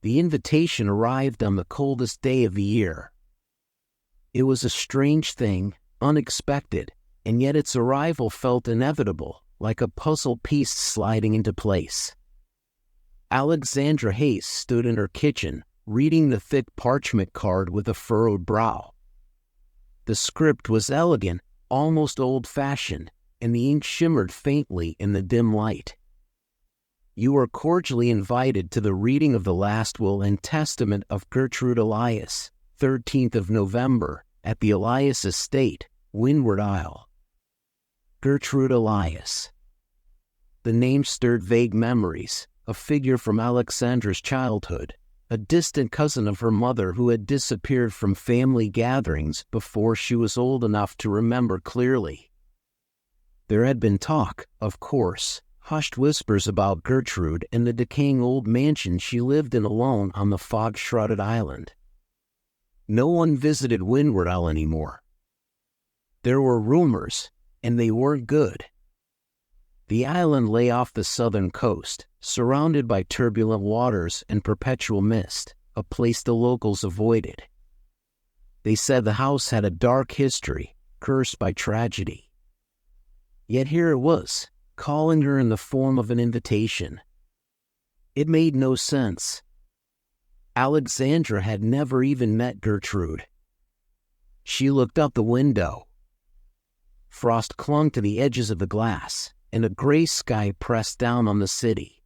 The invitation arrived on the coldest day of the year. It was a strange thing, unexpected, and yet its arrival felt inevitable, like a puzzle piece sliding into place. Alexandra Hayes stood in her kitchen, reading the thick parchment card with a furrowed brow. The script was elegant, almost old-fashioned, and the ink shimmered faintly in the dim light. You are cordially invited to the reading of the last will and testament of Gertrude Elias, 13th of November, at the Elias Estate, Windward Isle. Gertrude Elias. The name stirred vague memories, a figure from Alexandra's childhood, a distant cousin of her mother who had disappeared from family gatherings before she was old enough to remember clearly. There had been talk, of course, hushed whispers about Gertrude and the decaying old mansion she lived in alone on the fog-shrouded island. No one visited Windward Isle anymore. There were rumors, and they weren't good. The island lay off the southern coast, surrounded by turbulent waters and perpetual mist, a place the locals avoided. They said the house had a dark history, cursed by tragedy. Yet here it was, calling her in the form of an invitation. It made no sense. Alexandra had never even met Gertrude. She looked out the window. Frost clung to the edges of the glass, and a gray sky pressed down on the city.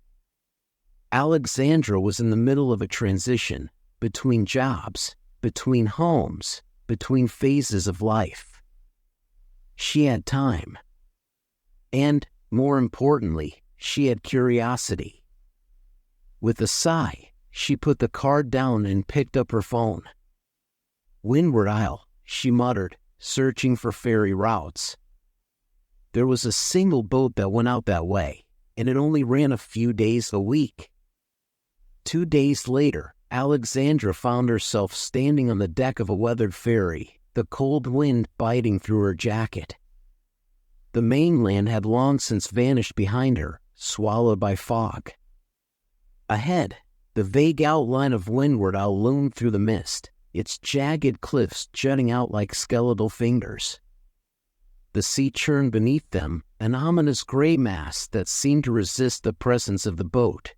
Alexandra was in the middle of a transition, between jobs, between homes, between phases of life. She had time. And, more importantly, she had curiosity. With a sigh, she put the card down and picked up her phone. Windward Isle, she muttered, searching for ferry routes. There was a single boat that went out that way, and it only ran a few days a week. 2 days later, Alexandra found herself standing on the deck of a weathered ferry, the cold wind biting through her jacket. The mainland had long since vanished behind her, swallowed by fog. Ahead, the vague outline of Windward Isle loomed through the mist, its jagged cliffs jutting out like skeletal fingers. The sea churned beneath them, an ominous gray mass that seemed to resist the presence of the boat.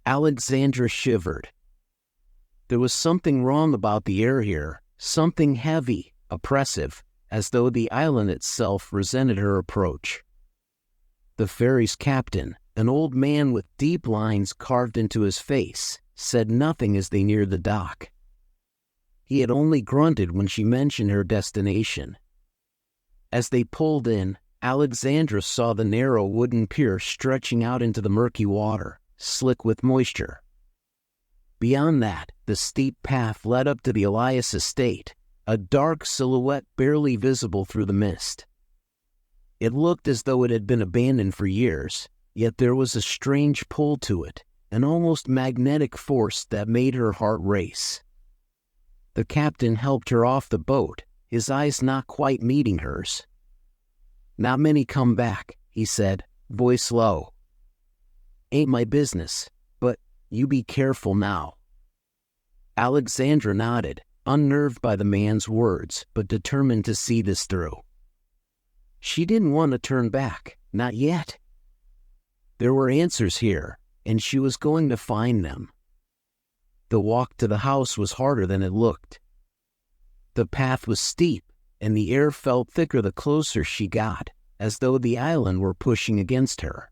Alexandra shivered. There was something wrong about the air here, something heavy, oppressive, as though the island itself resented her approach. The ferry's captain, an old man with deep lines carved into his face, said nothing as they neared the dock. He had only grunted when she mentioned her destination. As they pulled in, Alexandra saw the narrow wooden pier stretching out into the murky water, slick with moisture. Beyond that, the steep path led up to the Elias Estate, a dark silhouette barely visible through the mist. It looked as though it had been abandoned for years, yet there was a strange pull to it, an almost magnetic force that made her heart race. The captain helped her off the boat, his eyes not quite meeting hers. "Not many come back," he said, voice low. "Ain't my business, but you be careful now." Alexandra nodded, unnerved by the man's words, but determined to see this through. She didn't want to turn back, not yet. There were answers here, and she was going to find them. The walk to the house was harder than it looked. The path was steep, and the air felt thicker the closer she got, as though the island were pushing against her.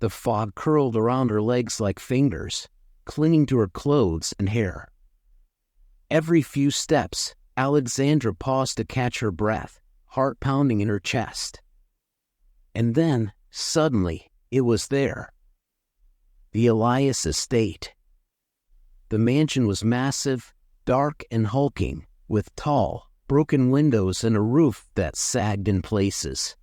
The fog curled around her legs like fingers, clinging to her clothes and hair. Every few steps, Alexandra paused to catch her breath, heart pounding in her chest. And then, suddenly, it was there. The Elias Estate. The mansion was massive, dark and hulking, with tall, broken windows and a roof that sagged in places.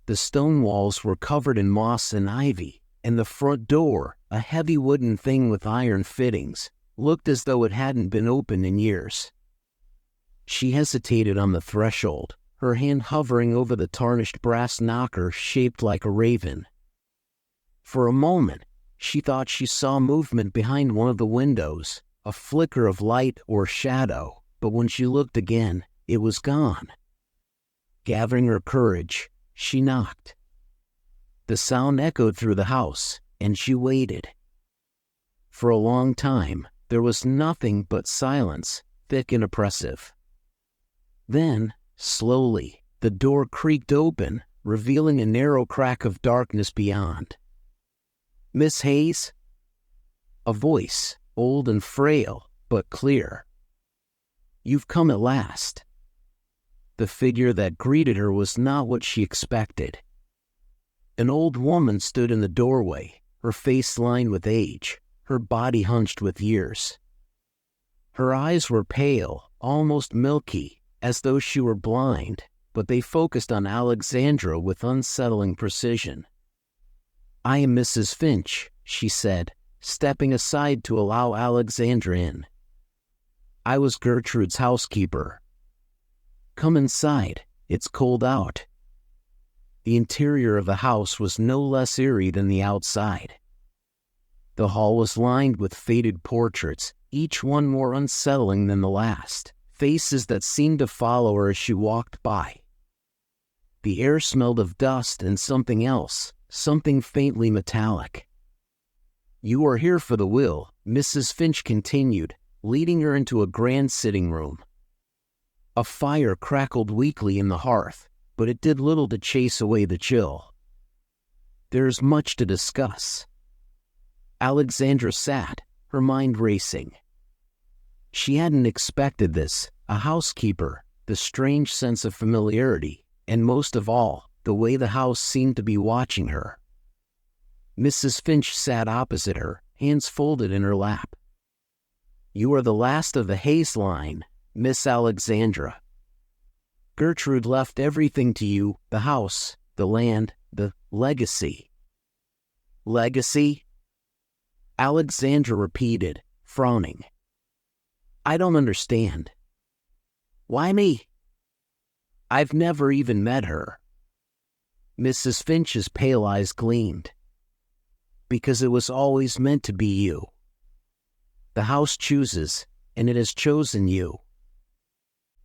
The stone walls were covered in moss and ivy, and the front door, a heavy wooden thing with iron fittings, looked as though it hadn't been opened in years. She hesitated on the threshold, her hand hovering over the tarnished brass knocker shaped like a raven. For a moment, She thought she saw movement behind one of the windows, a flicker of light or shadow, but when she looked again, it was gone. Gathering her courage, she knocked. The sound echoed through the house, and she waited. For a long time, there was nothing but silence, thick and oppressive. Then, slowly, the door creaked open, revealing a narrow crack of darkness beyond. "Miss Hayes?" A voice, old and frail, but clear. "You've come at last." The figure that greeted her was not what she expected. An old woman stood in the doorway, her face lined with age, her body hunched with years. Her eyes were pale, almost milky, as though she were blind, but they focused on Alexandra with unsettling precision. "I am Mrs. Finch," she said, stepping aside to allow Alexandra in. "I was Gertrude's housekeeper. Come inside, it's cold out." The interior of the house was no less eerie than the outside. The hall was lined with faded portraits, each one more unsettling than the last, faces that seemed to follow her as she walked by. The air smelled of dust and something else, something faintly metallic. "You are here for the will," Mrs. Finch continued, leading her into a grand sitting room. A fire crackled weakly in the hearth, but it did little to chase away the chill. "There's much to discuss." Alexandra sat, her mind racing. She hadn't expected this, a housekeeper, the strange sense of familiarity, and most of all, the way the house seemed to be watching her. Mrs. Finch sat opposite her, hands folded in her lap. "You are the last of the Hayes line, Miss Alexandra. Gertrude left everything to you, the house, the land, the legacy." "Legacy?" Alexandra repeated, frowning. "I don't understand." "Why me?" "I've never even met her." Mrs. Finch's pale eyes gleamed. "Because it was always meant to be you. The house chooses, and it has chosen you."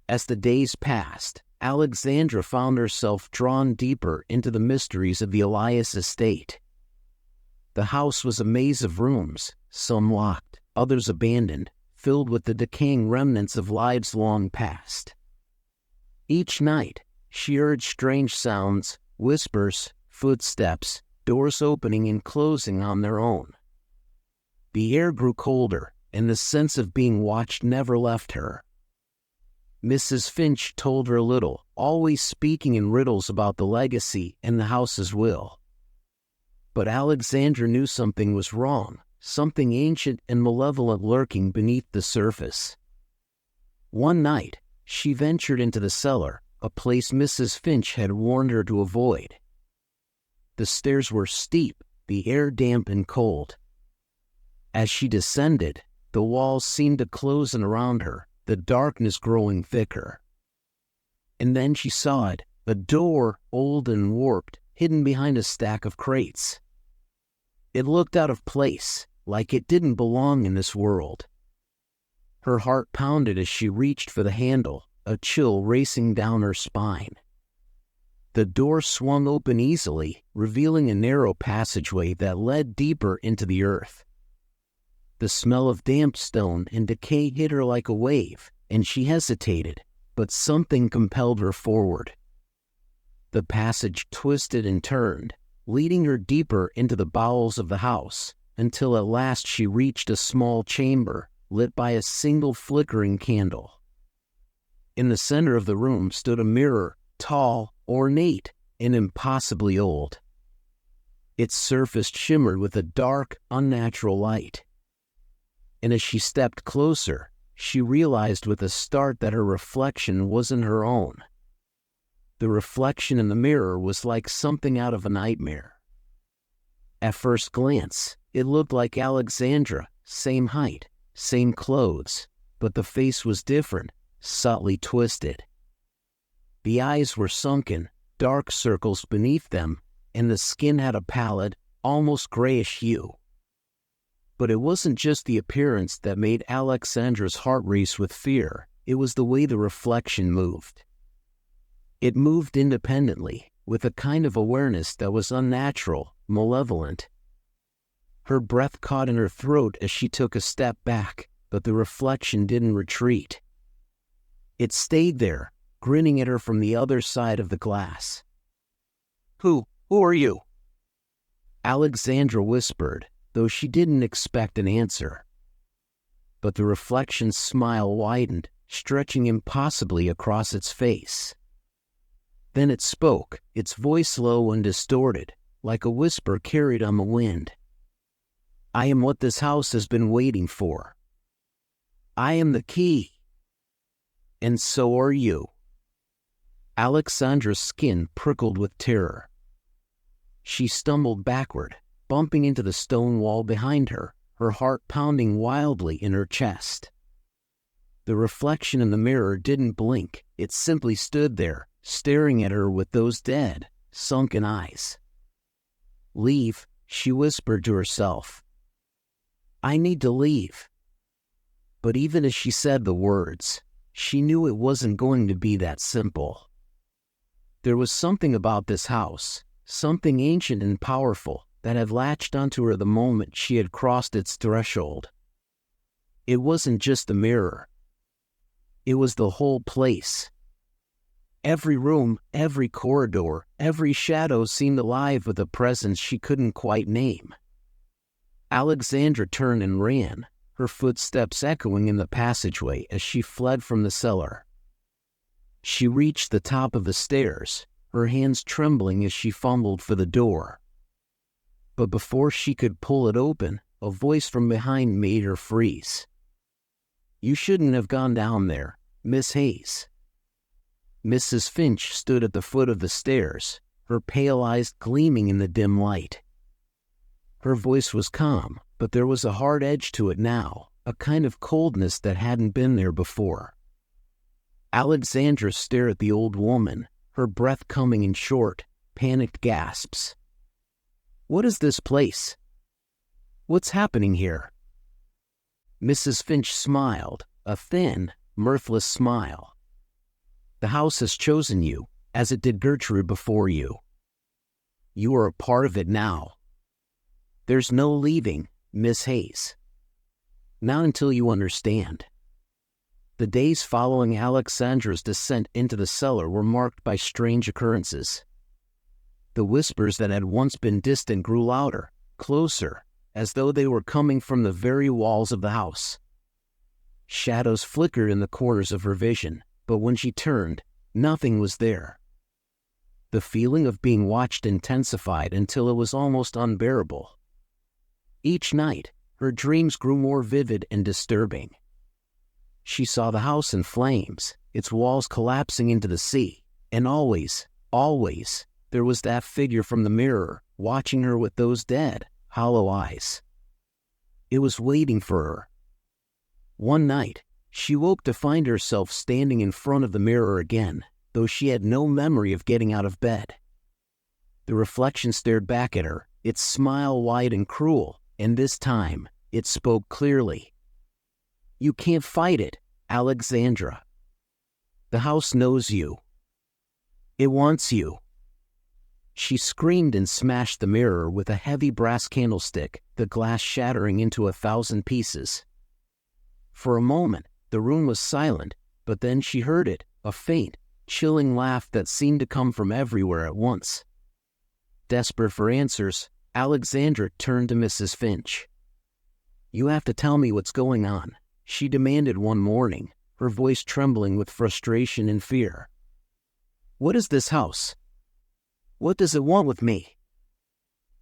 As the days passed, Alexandra found herself drawn deeper into the mysteries of the Elias estate. The house was a maze of rooms, some locked, others abandoned, filled with the decaying remnants of lives long past. Each night, she heard strange sounds, whispers, footsteps, doors opening and closing on their own. The air grew colder, and the sense of being watched never left her. Mrs. Finch told her little, always speaking in riddles about the legacy and the house's will. But Alexandra knew something was wrong, something ancient and malevolent lurking beneath the surface. One night, she ventured into the cellar, a place Mrs. Finch had warned her to avoid. The stairs were steep, the air damp and cold. As she descended, the walls seemed to close in around her, the darkness growing thicker. And then she saw it, a door, old and warped, hidden behind a stack of crates. It looked out of place, like it didn't belong in this world. Her heart pounded as she reached for the handle, a chill racing down her spine. The door swung open easily, revealing a narrow passageway that led deeper into the earth. The smell of damp stone and decay hit her like a wave, and she hesitated, but something compelled her forward. The passage twisted and turned, leading her deeper into the bowels of the house, until at last she reached a small chamber, lit by a single flickering candle. In the center of the room stood a mirror, tall, ornate, and impossibly old. Its surface shimmered with a dark, unnatural light. And as she stepped closer, she realized with a start that her reflection wasn't her own. The reflection in the mirror was like something out of a nightmare. At first glance, it looked like Alexandra, same height, same clothes, but the face was different, subtly twisted. The eyes were sunken, dark circles beneath them, and the skin had a pallid, almost grayish hue. But it wasn't just the appearance that made Alexandra's heart race with fear. It was the way the reflection moved. It moved independently, with a kind of awareness that was unnatural, malevolent. Her breath caught in her throat as she took a step back, but the reflection didn't retreat. It stayed there, grinning at her from the other side of the glass. Who are you?" Alexandra whispered, though she didn't expect an answer. But the reflection's smile widened, stretching impossibly across its face. Then it spoke, its voice low and distorted, like a whisper carried on the wind. "I am what this house has been waiting for. I am the key. And so are you." Alexandra's skin prickled with terror. She stumbled backward, bumping into the stone wall behind her, her heart pounding wildly in her chest. The reflection in the mirror didn't blink. It simply stood there, staring at her with those dead, sunken eyes. "Leave," she whispered to herself. "I need to leave." But even as she said the words, she knew it wasn't going to be that simple. There was something about this house, something ancient and powerful, that had latched onto her the moment she had crossed its threshold. It wasn't just the mirror. It was the whole place. Every room, every corridor, every shadow seemed alive with a presence she couldn't quite name. Alexandra turned and ran, her footsteps echoing in the passageway as she fled from the cellar. She reached the top of the stairs, her hands trembling as she fumbled for the door. But before she could pull it open, a voice from behind made her freeze. "You shouldn't have gone down there, Miss Hayes." Mrs. Finch stood at the foot of the stairs, her pale eyes gleaming in the dim light. Her voice was calm, but there was a hard edge to it now, a kind of coldness that hadn't been there before. Alexandra stared at the old woman, her breath coming in short, panicked gasps. "What is this place? What's happening here?" Mrs. Finch smiled, a thin, mirthless smile. "The house has chosen you, as it did Gertrude before you. You are a part of it now. There's no leaving, Miss Hayes. Not until you understand." The days following Alexandra's descent into the cellar were marked by strange occurrences. The whispers that had once been distant grew louder, closer, as though they were coming from the very walls of the house. Shadows flickered in the corners of her vision, but when she turned, nothing was there. The feeling of being watched intensified until it was almost unbearable. Each night, her dreams grew more vivid and disturbing. She saw the house in flames, its walls collapsing into the sea, and always, there was that figure from the mirror, watching her with those dead, hollow eyes. It was waiting for her. One night, she woke to find herself standing in front of the mirror again, though she had no memory of getting out of bed. The reflection stared back at her, its smile wide and cruel, and this time, it spoke clearly. "You can't fight it, Alexandra. The house knows you. It wants you." She screamed and smashed the mirror with a heavy brass candlestick, the glass shattering into 1,000 pieces. For a moment, the room was silent, but then she heard it, a faint, chilling laugh that seemed to come from everywhere at once. Desperate for answers, Alexandra turned to Mrs. Finch. "You have to tell me what's going on," she demanded one morning, her voice trembling with frustration and fear. "What is this house? What does it want with me?"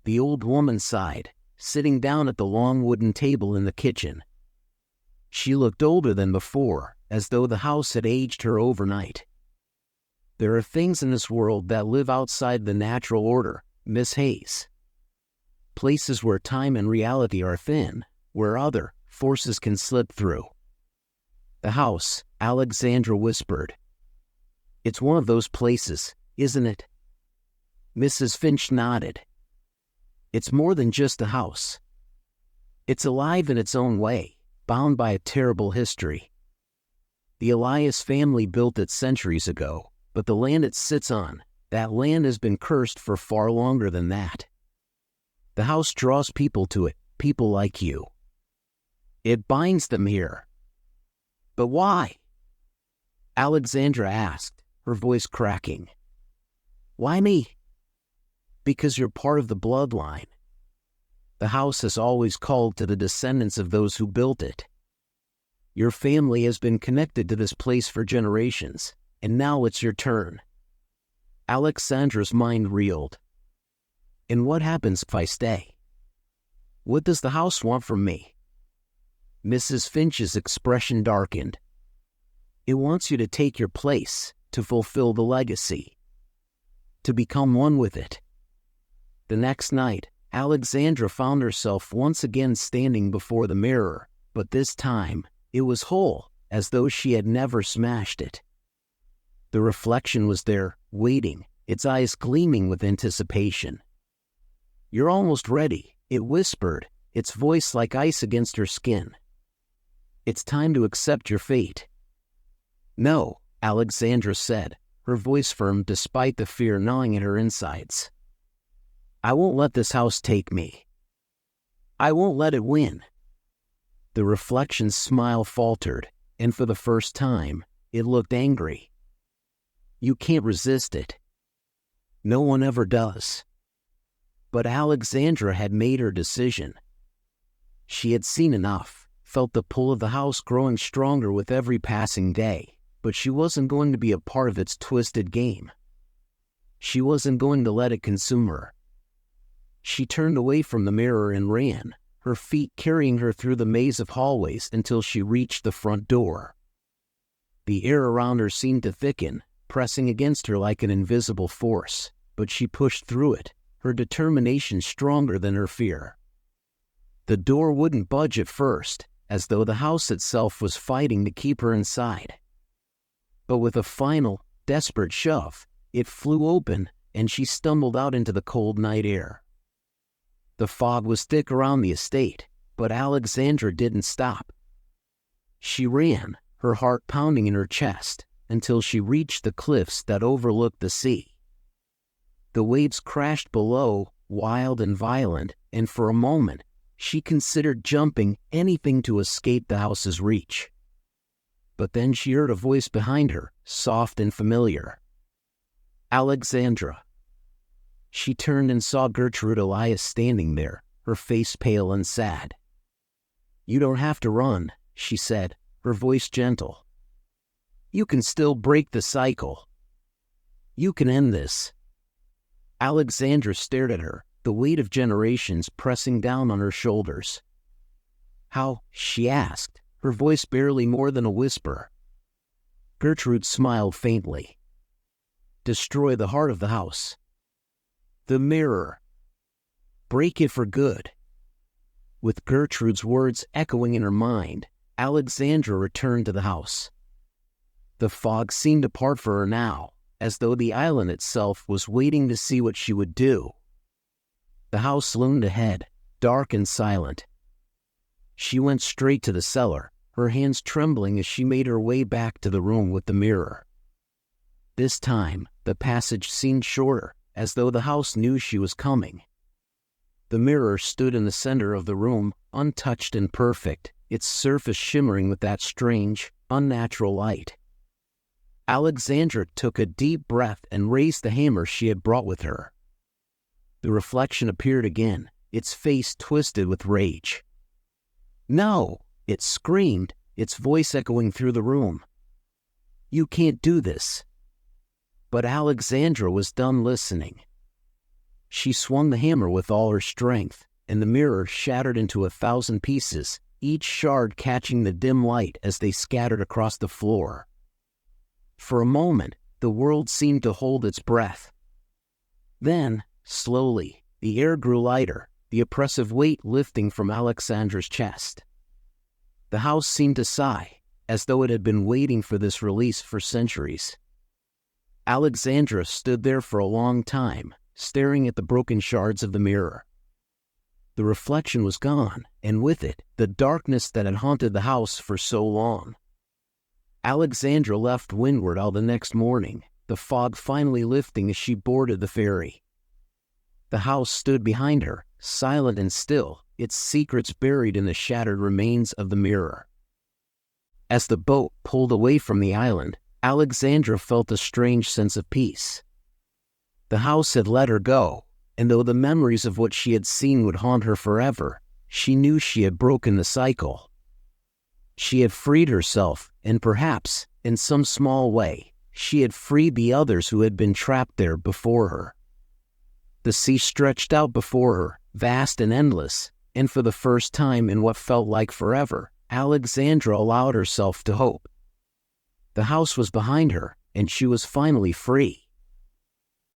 The old woman sighed, sitting down at the long wooden table in the kitchen. She looked older than before, as though the house had aged her overnight. "There are things in this world that live outside the natural order, Miss Hayes. Places where time and reality are thin, where other forces can slip through." "The house," Alexandra whispered. "It's one of those places, isn't it?" Mrs. Finch nodded. "It's more than just a house. It's alive in its own way, bound by a terrible history. The Elias family built it centuries ago, but the land it sits on, that land has been cursed for far longer than that. The house draws people to it, people like you. It binds them here. But why? Alexandra asked, her voice cracking. Why me? Because you're part of the bloodline. The house has always called to the descendants of those who built it. Your family has been connected to this place for generations, and now it's your turn. Alexandra's mind reeled. And what happens if I stay? What does the house want from me? Mrs. Finch's expression darkened. It wants you to take your place, to fulfill the legacy, to become one with it. The next night, Alexandra found herself once again standing before the mirror, but this time, it was whole, as though she had never smashed it. The reflection was there, waiting, its eyes gleaming with anticipation. You're almost ready, it whispered, its voice like ice against her skin. It's time to accept your fate. No, Alexandra said, her voice firm despite the fear gnawing at her insides. I won't let this house take me. I won't let it win. The reflection's smile faltered, and for the first time, it looked angry. You can't resist it. No one ever does. But Alexandra had made her decision. She had seen enough, felt the pull of the house growing stronger with every passing day, but she wasn't going to be a part of its twisted game. She wasn't going to let it consume her. She turned away from the mirror and ran, her feet carrying her through the maze of hallways until she reached the front door. The air around her seemed to thicken, pressing against her like an invisible force, but she pushed through it, her determination stronger than her fear. The door wouldn't budge at first, as though the house itself was fighting to keep her inside. But with a final, desperate shove, it flew open, and she stumbled out into the cold night air. The fog was thick around the estate, but Alexandra didn't stop. She ran, her heart pounding in her chest, until she reached the cliffs that overlooked the sea. The waves crashed below, wild and violent, and for a moment, she considered jumping anything to escape the house's reach. But then she heard a voice behind her, soft and familiar. Alexandra. She turned and saw Gertrude Elias standing there, her face pale and sad. You don't have to run, she said, her voice gentle. You can still break the cycle. You can end this. Alexandra stared at her, the weight of generations pressing down on her shoulders. How? She asked, her voice barely more than a whisper. Gertrude smiled faintly. Destroy the heart of the house. The mirror. Break it for good. With Gertrude's words echoing in her mind, Alexandra returned to the house. The fog seemed to part for her now, as though the island itself was waiting to see what she would do. The house loomed ahead, dark and silent. She went straight to the cellar, her hands trembling as she made her way back to the room with the mirror. This time, the passage seemed shorter, as though the house knew she was coming. The mirror stood in the center of the room, untouched and perfect, its surface shimmering with that strange, unnatural light. Alexandra took a deep breath and raised the hammer she had brought with her. The reflection appeared again, its face twisted with rage. No, it screamed, its voice echoing through the room. You can't do this. But Alexandra was done listening. She swung the hammer with all her strength, and the mirror shattered into 1,000 pieces, each shard catching the dim light as they scattered across the floor. For a moment, the world seemed to hold its breath. Then, slowly, the air grew lighter, the oppressive weight lifting from Alexandra's chest. The house seemed to sigh, as though it had been waiting for this release for centuries. Alexandra stood there for a long time, staring at the broken shards of the mirror. The reflection was gone, and with it, the darkness that had haunted the house for so long. Alexandra left Windward Isle the next morning, the fog finally lifting as she boarded the ferry. The house stood behind her, silent and still, its secrets buried in the shattered remains of the mirror. As the boat pulled away from the island, Alexandra felt a strange sense of peace. The house had let her go, and though the memories of what she had seen would haunt her forever, she knew she had broken the cycle. She had freed herself, and perhaps, in some small way, she had freed the others who had been trapped there before her. The sea stretched out before her, vast and endless, and for the first time in what felt like forever, Alexandra allowed herself to hope. The house was behind her, and she was finally free.